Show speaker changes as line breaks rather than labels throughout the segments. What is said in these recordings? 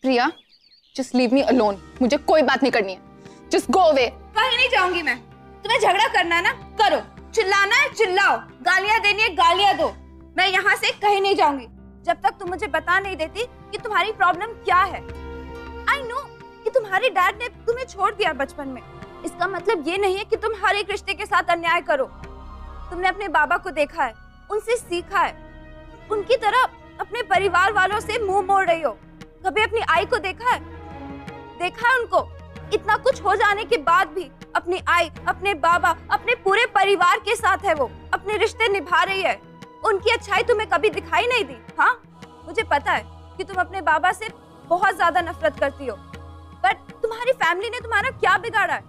प्रिया, just leave me alone. मुझे कोई बात नहीं करनी है। Just go away.
कहीं नहीं जाऊंगी मैं। तुम्हें झगड़ा करना है ना, करो। चिल्लाना है चिल्लाओ, गालियां देनी है गालियां दो। मैं यहाँ से कहीं नहीं जाऊंगी जब तक तुम मुझे बता नहीं देती कि तुम्हारी प्रॉब्लम क्या है। आई नो कि तुम्हारे डैड ने तुम्हें छोड़ दिया बचपन में। इसका मतलब ये नहीं है कि तुम हर एक रिश्ते के साथ अन्याय करो। तुमने अपने बाबा को देखा है, उनसे सीखा है, उनकी तरह अपने परिवार वालों से मुंह मोड़ रही हो। कभी अपनी आई को देखा है? देखा है उनको? इतना कुछ हो जाने के बाद भी अपनी आई, अपने बाबा, अपने पूरे परिवार के साथ है वो, अपने रिश्ते निभा रही है। उनकी अच्छाई तुम्हें कभी दिखाई नहीं दी। हाँ, मुझे पता है कि तुम अपने बाबा से बहुत ज्यादा नफरत करती हो, पर तुम्हारी फैमिली ने तुम्हारा क्या बिगाड़ा है?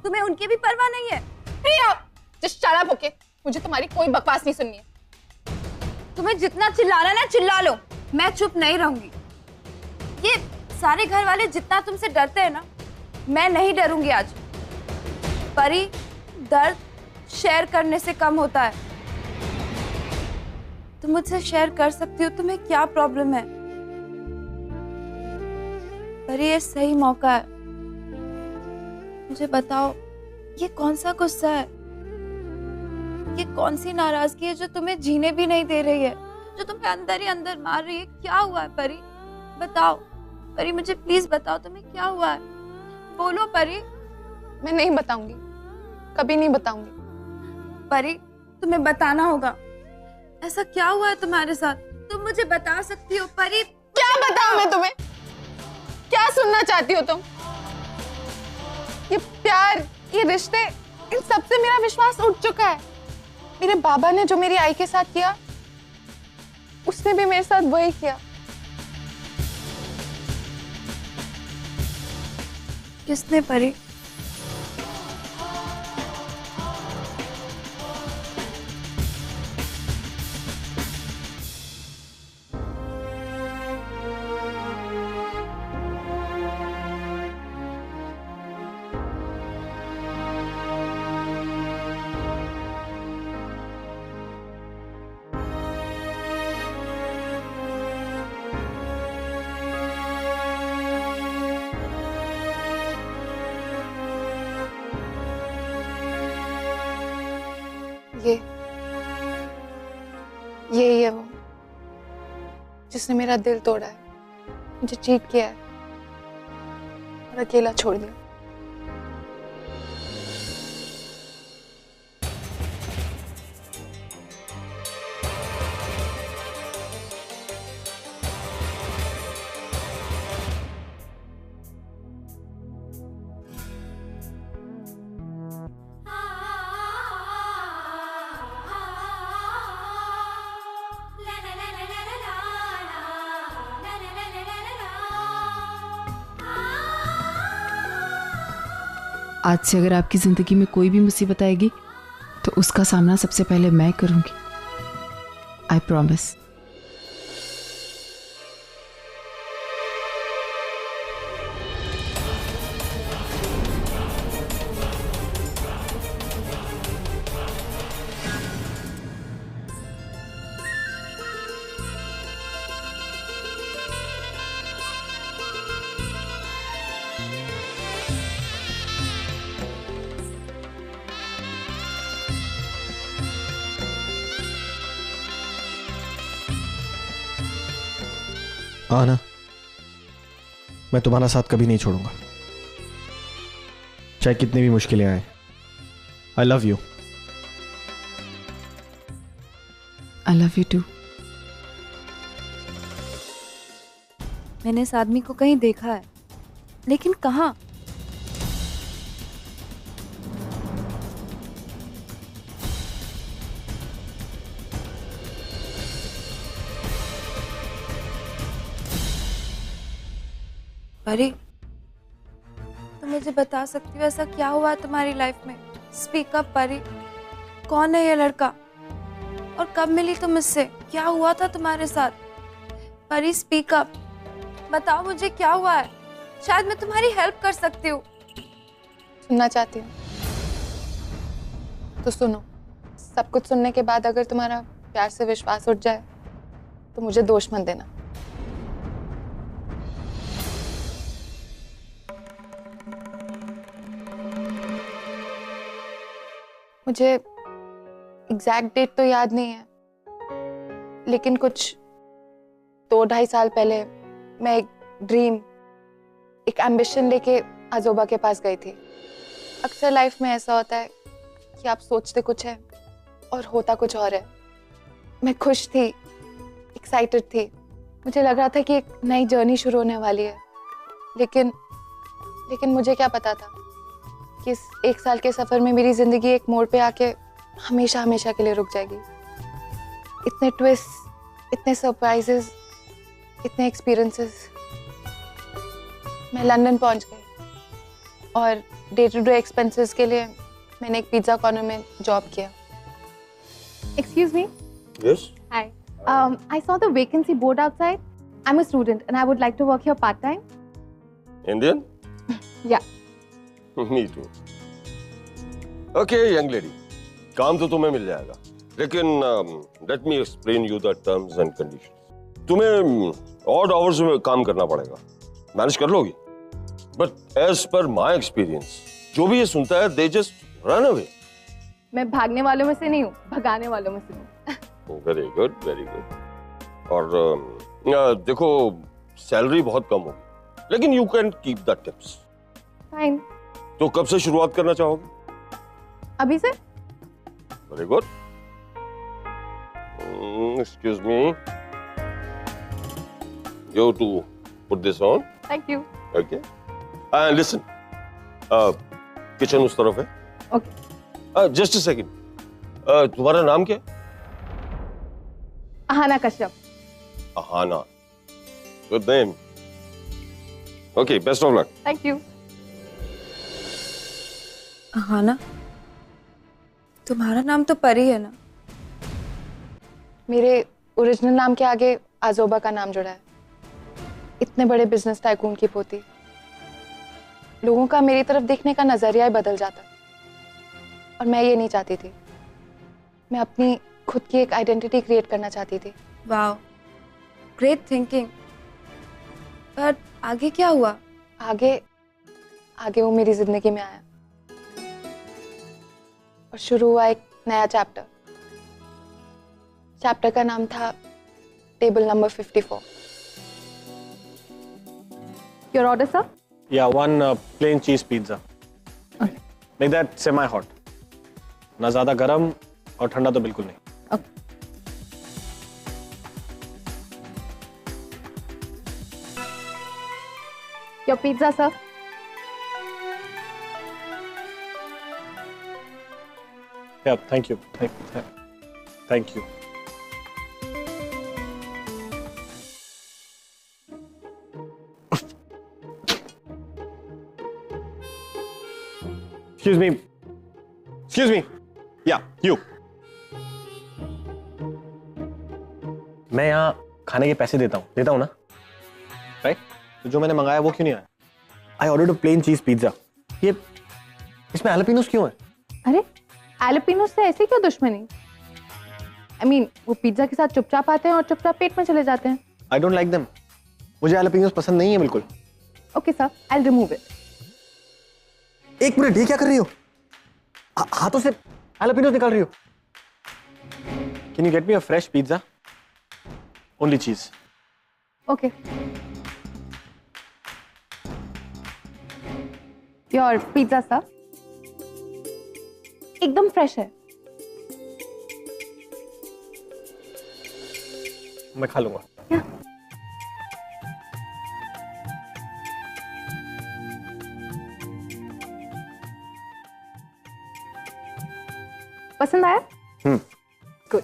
तुम्हें उनकी भी परवाह नहीं है।
प्रिया, जस्ट शट अप, ओके? मुझे तुम्हारी कोई बकवास नहीं सुननी है।
तुम्हें जितना चिल्लाना ना चिल्ला लो, मैं चुप नहीं रहूंगी। ये सारे घर वाले जितना तुमसे डरते हैं ना, मैं नहीं डरूंगी आज। परी, दर्द शेयर करने से कम होता है। तुम मुझसे शेयर कर सकती हो, तुम्हें क्या प्रॉब्लम है? परी, ये सही मौका है। मुझे बताओ, ये कौन सा गुस्सा है, ये कौन सी नाराजगी है जो तुम्हें जीने भी नहीं दे रही है, जो तुम्हें अंदर ही अंदर मार रही है? क्या हुआ है परी? बताओ परी, मुझे प्लीज बताओ, तुम्हें क्या हुआ है? बोलो परी।
मैं नहीं बताऊंगी, कभी नहीं बताऊंगी।
परी, तुम्हें बताना होगा। ऐसा क्या हुआ है तुम्हारे साथ? तुम मुझे बता सकती हो परी।
क्या बताऊं मैं तुम्हें? क्या सुनना चाहती हो तुम? ये प्यार, ये रिश्ते, इन सब से मेरा विश्वास उठ चुका है। मेरे बाबा ने जो मेरी आई के साथ किया, उसने भी मेरे साथ वही किया।
किसने परी?
ये वो जिसने मेरा दिल तोड़ा है, मुझे चीट किया है और अकेला छोड़ दिया।
आज से अगर आपकी ज़िंदगी में कोई भी मुसीबत आएगी तो उसका सामना सबसे पहले मैं करूंगी। I promise.
आना, मैं तुम्हारा साथ कभी नहीं छोड़ूंगा, चाहे कितनी भी मुश्किलें आए। I love you.
I love you too.
मैंने इस आदमी को कहीं देखा है, लेकिन कहाँ? परी, तुम मुझे बता सकती हो ऐसा क्या हुआ तुम्हारी लाइफ में? स्पीक अप परी। कौन है ये लड़का और कब मिली तुम इससे? क्या हुआ था तुम्हारे साथ? परी, स्पीक अप, बताओ मुझे क्या हुआ है। शायद मैं तुम्हारी हेल्प कर सकती हूँ।
सुनना चाहती हूँ तो सुनो। सब कुछ सुनने के बाद अगर तुम्हारा प्यार से विश्वास उठ जाए तो मुझे दोष मत देना। मुझे एग्जैक्ट डेट तो याद नहीं है, लेकिन कुछ 2-2.5 साल पहले मैं एक ड्रीम, एक एम्बिशन लेके आजोबा के पास गई थी। अक्सर लाइफ में ऐसा होता है कि आप सोचते कुछ है और होता कुछ और है। मैं खुश थी, एक्साइटेड थी, मुझे लग रहा था कि एक नई जर्नी शुरू होने वाली है, लेकिन मुझे क्या पता था कि इस 1 साल के सफर में मेरी जिंदगी एक मोड़ पे आके हमेशा हमेशा के लिए रुक जाएगी। इतने ट्विस्ट, इतने सरप्राइजेस, इतने एक्सपीरियंसेस। मैं लंदन पहुंच गई और डे टू डे एक्सपेंसेस के लिए मैंने एक पिज्जा कॉर्नर में जॉब किया।
Excuse me.
Yes.
Hi. I saw the vacancy board outside. I'm a student and I would like to work here part time.
Indian?
Yeah.
Me too. Okay, young lady. काम तो तुम्हें मिल जाएगा, लेकिन let me explain you the terms and conditions. तुम्हें odd hours में काम करना पड़ेगा, मैनेज कर लोगी? But as per my experience, जो भी ये सुनता है, they just run away.
मैं भागने वालों में से नहीं हूँ, भगाने वालों में से हूँ।
Very good, very good. और देखो, सैलरी बहुत कम होगी, लेकिन you can keep the tips.
Fine.
तो कब से शुरुआत करना चाहोगे?
अभी से?
Very good. Excuse me. You to put this on.
Thank you.
Okay. And listen. Kitchen उस तरफ है.
Okay.
Just a second. तुम्हारा नाम क्या है?
Ahana Kashyap.
Ahana. Good name. Okay. Best of luck.
Thank you.
Ahana, तुम्हारा नाम तो परी है ना?
मेरे ओरिजिनल नाम के आगे आजोबा का नाम जुड़ा है। इतने बड़े बिजनेस टाइकून की पोती। लोगों का मेरी तरफ देखने का नजरिया ही बदल जाता, और मैं ये नहीं चाहती थी। मैं अपनी खुद की एक आइडेंटिटी क्रिएट करना चाहती थी।
Wow, great thinking. पर आगे क्या हुआ?
आगे वो मेरी जिंदगी में आया और शुरू हुआ एक नया चैप्टर। चैप्टर का नाम था table number 54।
Your order, sir?
Yeah, one plain cheese pizza. Make that semi-hot. ना ज्यादा गरम और ठंडा तो बिल्कुल नहीं.
Okay. Your pizza, sir?
Yeah, thank you. Thank you. Excuse me. Excuse me. Yeah, you. मैं यहाँ खाने के पैसे देता हूँ ना, राइट? तो जो मैंने मंगाया वो क्यों नहीं आया? I ordered a plain cheese pizza. ये इसमें हैलोपिनोस क्यों है?
अरे एलोपिनो से ऐसे क्यों दुश्मनी? I mean, वो पिज्जा के साथ चुपचाप आते हैं और चुपचाप पेट में चले जाते हैं।
I don't like them. मुझे हैलोपिनोस पसंद नहीं है बिल्कुल।
Okay, sir. I'll remove it.
एक मिनट, ये क्या कर रही हो? हाथों से हैलोपिनोस निकाल रही हो? Can you get me a fresh pizza? Only cheese.
Okay. Your pizza, sir. एकदम फ्रेश है।
मैं खा लूंगा।
Yeah. पसंद आया? गुड।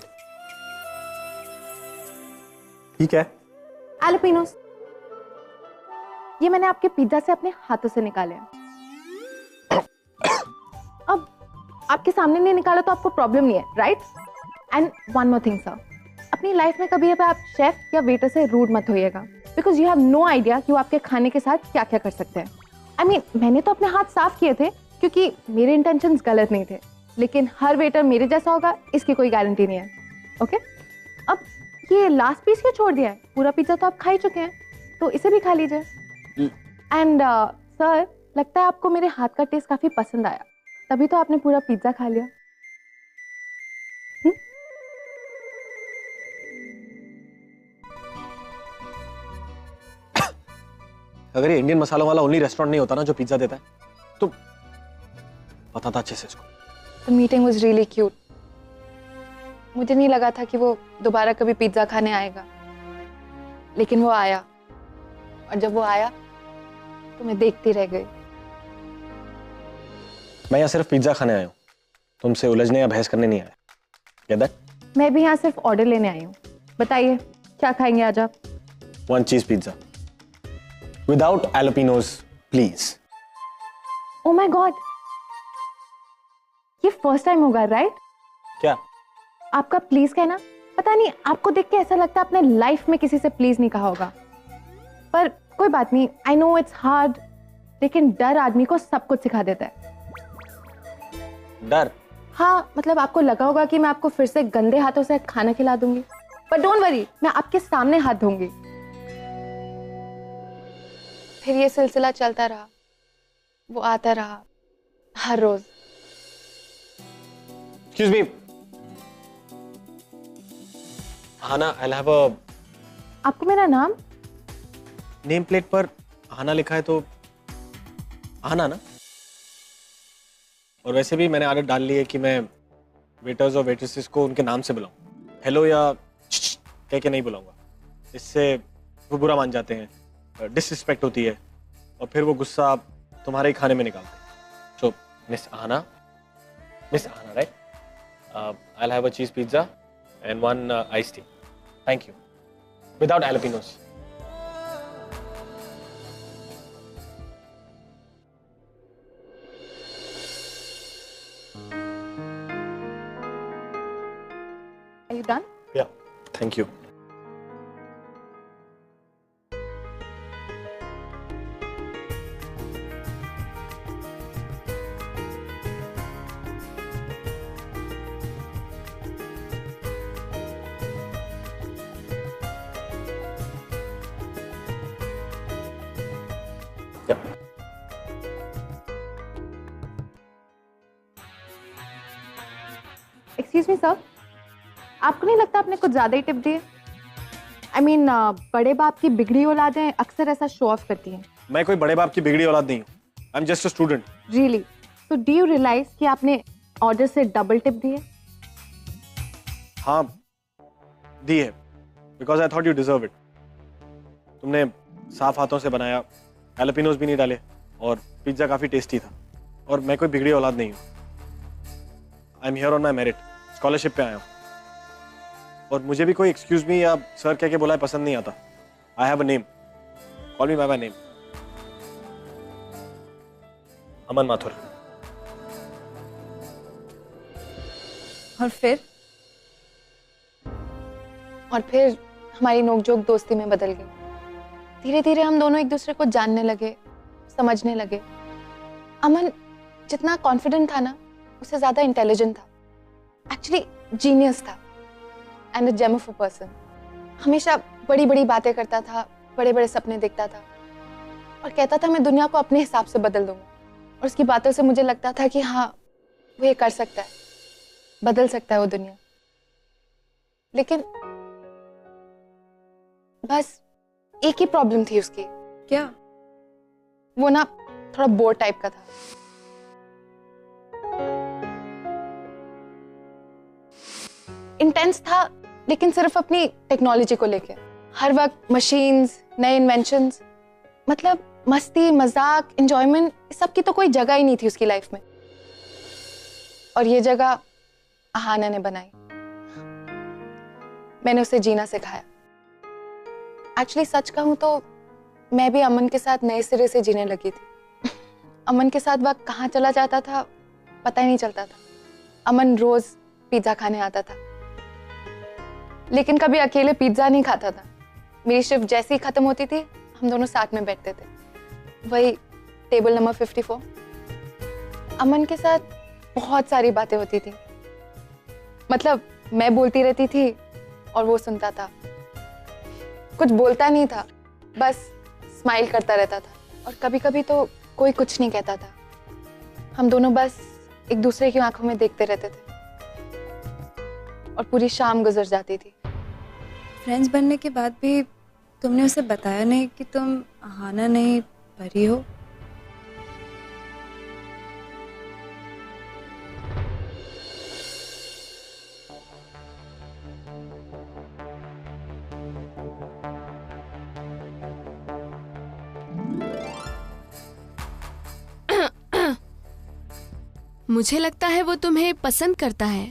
ठीक है।
एलोपिनोस, ये मैंने आपके पिज्जा से अपने हाथों से निकाले हैं। अब आपके सामने नहीं निकाला तो आपको प्रॉब्लम नहीं है, right? And one more thing sir, अपनी लाइफ में कभी आप शेफ या वेटर से रूड मत होइएगा, because you have no idea कि वो आपके खाने के साथ क्या क्या कर सकते हैं। आई मीन, मैंने तो अपने हाथ साफ किए थे क्योंकि मेरे इंटेंशंस गलत नहीं थे, लेकिन हर वेटर मेरे जैसा होगा इसकी कोई गारंटी नहीं है। ओके, अब ये लास्ट पीस क्यों छोड़ दिया है? पूरा पिज्जा तो आप खा ही चुके हैं, तो इसे भी खा लीजिए। एंड सर, लगता है आपको मेरे हाथ का टेस्ट काफी पसंद आया, तभी तो आपने पूरा पिज्जा खा लिया।
अगर ये इंडियन मसालों वाला ओनली रेस्टोरेंट नहीं होता ना जो पिज्जा देता है, तो पता था अच्छे से इसको।
The meeting was really cute. मुझे नहीं लगा था कि वो दोबारा कभी पिज्जा खाने आएगा, लेकिन वो आया, और जब वो आया तो मैं देखती रह गई।
मैं यहाँ सिर्फ पिज्जा खाने आया हूँ, तुमसे उलझने या बहस करने नहीं आया। Get that?
मैं भी यहाँ सिर्फ ऑर्डर लेने आई हूँ। बताइए क्या खाएंगे आज आप?
1 cheese pizza without jalapenos, please.
Oh my God! ये फर्स्ट टाइम होगा, राइट?
क्या?
आपका प्लीज कहना, पता नहीं आपको देख के ऐसा लगता है आपने लाइफ में किसी से प्लीज नहीं कहा होगा, पर कोई बात नहीं। आई नो इट्स हार्ड, लेकिन डर आदमी को सब कुछ सिखा देता है।
डर?
हाँ, मतलब आपको लगा होगा कि मैं आपको फिर से गंदे हाथों से खाना खिला दूंगी, पर डोंट वरी, मैं आपके सामने हाथ धोऊंगी। फिर ये सिलसिला चलता रहा, वो आता रहा हर रोज।
Excuse me. Hana, I'll have a
आपको मेरा नाम?
नेम प्लेट पर हाना लिखा है तो हाना ना। और वैसे भी मैंने आदत डाल ली है कि मैं वेटर्स और वेट्रेसेस को उनके नाम से बुलाऊं, हेलो या कह के नहीं बुलाऊंगा। इससे वो बुरा मान जाते हैं, डिसरिस्पेक्ट होती है, और फिर वो गुस्सा तुम्हारे ही खाने में निकालते हैं। So miss Hana, right? I'll have a cheese pizza and 1 iced tea. Thank you. Without jalapenos.
Are you done?
Yeah. Thank you.
Excuse me sir, आपको नहीं लगता आपने कुछ ज्यादा ही टिप दिए? आई मीन बड़े बाप की बिगड़ी औलादें अक्सर ऐसा शो ऑफ करती हैं।
मैं कोई बड़े बाप की बिगड़ी औलाद नहीं हूँ। I am just a student.
Really? तो डू यू रियलाइज कि आपने ऑर्डर से डबल टिप दी है?
हाँ दी है, because I thought you deserve it. तुमने साफ हाथों से बनाया, जैलापेनोस भी नहीं डाले, और पिज्जा काफी टेस्टी था। और मैं कोई बिगड़ी औलाद नहीं हूँ। I am here on my merit, scholarship पे आया हूँ। और मुझे भी कोई एक्सक्यूज मी या सर कह के बुलाए पसंद नहीं आता। I have a name, call me by my name, Aman Mathur.
और फिर
हमारी नोकझोंक दोस्ती में बदल गई। धीरे धीरे हम दोनों एक दूसरे को जानने लगे, समझने लगे। अमन जितना कॉन्फिडेंट था ना, उससे ज्यादा इंटेलिजेंट था, एक्चुअली जीनियस था, and a gem of a person. हमेशा बड़ी बड़ी बातें करता था, बड़े बड़े सपने देखता था, और कहता था मैं दुनिया को अपने हिसाब से बदल दूंगा। और उसकी बातों से मुझे लगता था कि हाँ, वो ये कर सकता है, बदल सकता है वो दुनिया। लेकिन बस एक ही प्रॉब्लम थी उसकी।
क्या?
वो ना थोड़ा बोर टाइप का था। इंटेंस था, लेकिन सिर्फ अपनी टेक्नोलॉजी को लेके। हर वक्त मशीन्स, नए इन्वेंशंस, मतलब मस्ती, मजाक, एंजॉयमेंट, इस सब की तो कोई जगह ही नहीं थी उसकी लाइफ में। और ये जगह अहाना ने बनाई। मैंने उसे जीना सिखाया। एक्चुअली सच कहूं तो मैं भी अमन के साथ नए सिरे से जीने लगी थी। अमन के साथ वक्त कहाँ चला जाता था पता ही नहीं चलता था। अमन रोज पिज्जा खाने आता था, लेकिन कभी अकेले पिज्जा नहीं खाता था। मेरी शिफ्ट जैसे ही खत्म होती थी, हम दोनों साथ में बैठते थे, वही टेबल नंबर 54। अमन के साथ बहुत सारी बातें होती थी। मतलब मैं बोलती रहती थी और वो सुनता था। कुछ बोलता नहीं था, बस स्माइल करता रहता था। और कभी कभी तो कोई कुछ नहीं कहता था। हम दोनों बस एक दूसरे की आंखों में देखते रहते थे, और पूरी शाम गुजर जाती थी।
फ्रेंड्स बनने के बाद भी तुमने उसे बताया नहीं कि तुम अहाना नहीं परी हो?
मुझे लगता है वो तुम्हें पसंद करता है।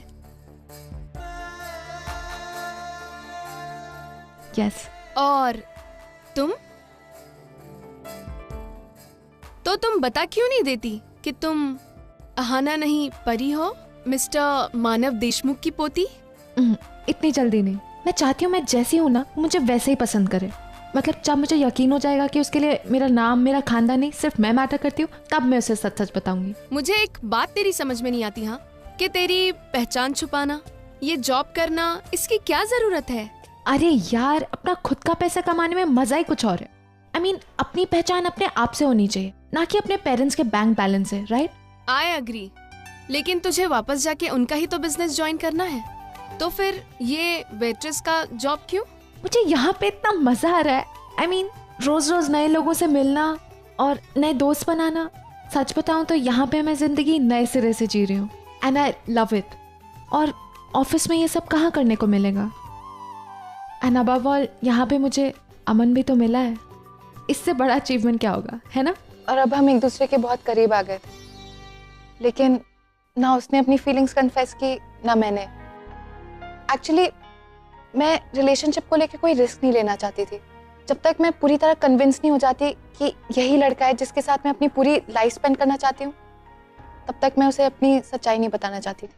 यस।
और तुम? तो तुम बता क्यों नहीं देती कि तुम अहाना नहीं परी हो, मिस्टर मानव देशमुख की पोती?
इतनी जल्दी नहीं। मैं चाहती हूँ मैं जैसी हूँ ना मुझे वैसे ही पसंद करे। मतलब जब मुझे यकीन हो जाएगा कि उसके लिए मेरा नाम मेरा खानदान नहीं सिर्फ मैं मैटर करती हूँ, तब मैं उसे सच सच बताऊंगी।
मुझे एक बात तेरी समझ में नहीं आती, हाँ, कि तेरी पहचान छुपाना, ये जॉब करना, इसकी क्या जरूरत है?
अरे यार, अपना खुद का पैसा कमाने में मजा ही कुछ और है। I mean, अपनी पहचान अपने आप से होनी चाहिए, ना कि अपने पेरेंट्स के बैंक बैलेंस से, राइट?
आई अग्री, लेकिन तुझे वापस जाके उनका ही तो बिजनेस ज्वाइन करना है, तो फिर ये वेट्रेस का जॉब क्यों?
मुझे यहाँ पे इतना मजा आ रहा है। I mean, रोज रोज नए लोगों से मिलना और नए दोस्त बनाना। सच बताऊं तो यहाँ पे मैं जिंदगी नए सिरे से जी रही हूँ एंड आई लव इट। और ऑफिस में ये सब कहाँ करने को मिलेगा? एंड अबव ऑल यहाँ पे मुझे अमन भी तो मिला है। इससे बड़ा अचीवमेंट क्या होगा, है ना?
और अब हम एक दूसरे के बहुत करीब आ गए थे, लेकिन ना उसने अपनी फीलिंग्स कन्फेस की ना मैंने। एक्चुअली मैं रिलेशनशिप को लेकर कोई रिस्क नहीं लेना चाहती थी। जब तक मैं पूरी तरह कन्विंस नहीं हो जाती कि यही लड़का है जिसके साथ मैं अपनी पूरी लाइफ स्पेंड करना चाहती हूँ, तब तक मैं उसे अपनी सच्चाई नहीं बताना चाहती थी।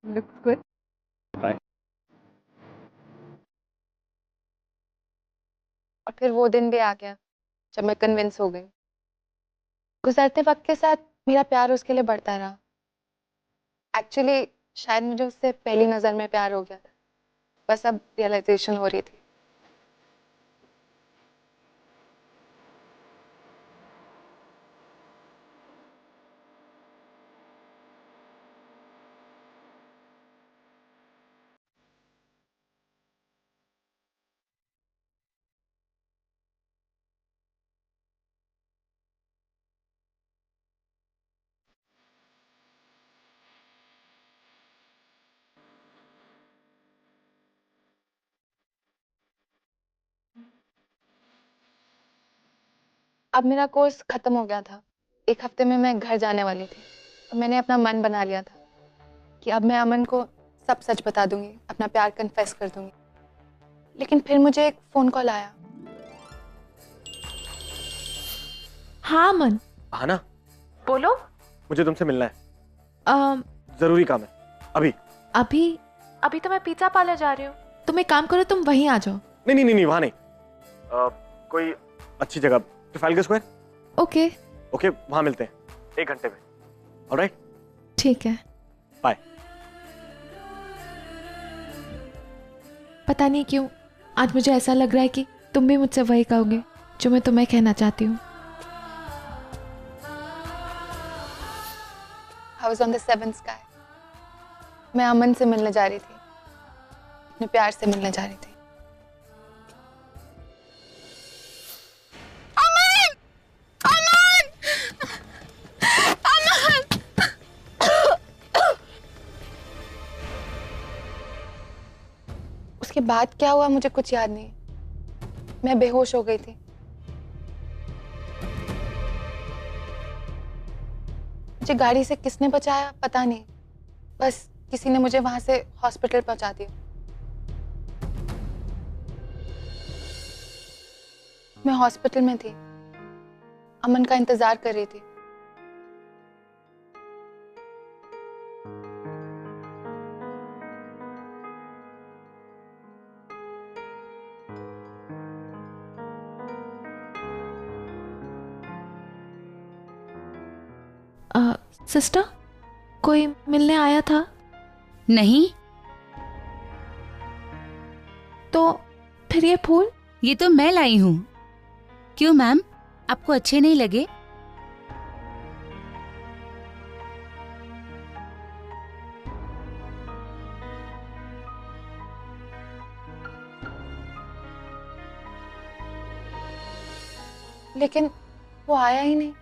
Looks good.
Bye.
और फिर वो दिन भी आ गया जब मैं कन्विंस हो गई। गुजरते वक्त के साथ मेरा प्यार उसके लिए बढ़ता रहा। एक्चुअली शायद मुझे उससे पहली नज़र में प्यार हो गया था, बस अब रियलाइजेशन हो रही थी। अब मेरा कोर्स खत्म हो गया था। एक हफ्ते में मैं घर जाने वाली थी और मैंने अपना मन बना लिया था कि अब मैं अमन को सब सच बता दूंगी, अपना प्यार कन्फेस कर दूंगी। लेकिन फिर मुझे एक फोन कॉल आया।
हाँ अमन,
अहाना,
बोलो।
मुझे तुमसे मिलना है, जरूरी काम है। अभी
अभी तो मैं पिज्जा पार्लर जा रही हूँ। तुम एक काम करो, तुम वहीं आ जाओ।
नहीं, वहां नहीं। कोई अच्छी जगह, ट्रफाल्गर स्क्वायर।
ओके,
वहां मिलते हैं 1 घंटे में। ऑलराइट,
ठीक है।
बाय।
पता नहीं क्यों आज मुझे ऐसा लग रहा है कि तुम भी मुझसे वही कहोगे जो मैं तुम्हें कहना चाहती हूँ।
I was on the seventh sky. मैं अमन से मिलने जा रही थी, अपने प्यार से मिलने जा रही थी। उसके बाद क्या हुआ मुझे कुछ याद नहीं। मैं बेहोश हो गई थी। मुझे गाड़ी से किसने बचाया पता नहीं, बस किसी ने मुझे वहां से हॉस्पिटल पहुंचा दिया। मैं हॉस्पिटल में थी, अमन का इंतजार कर रही थी।
सिस्टर, कोई मिलने आया था?
नहीं।
तो फिर ये फूल?
ये तो मैं लाई हूँ। क्यों मैम, आपको अच्छे नहीं लगे?
लेकिन वो आया ही नहीं।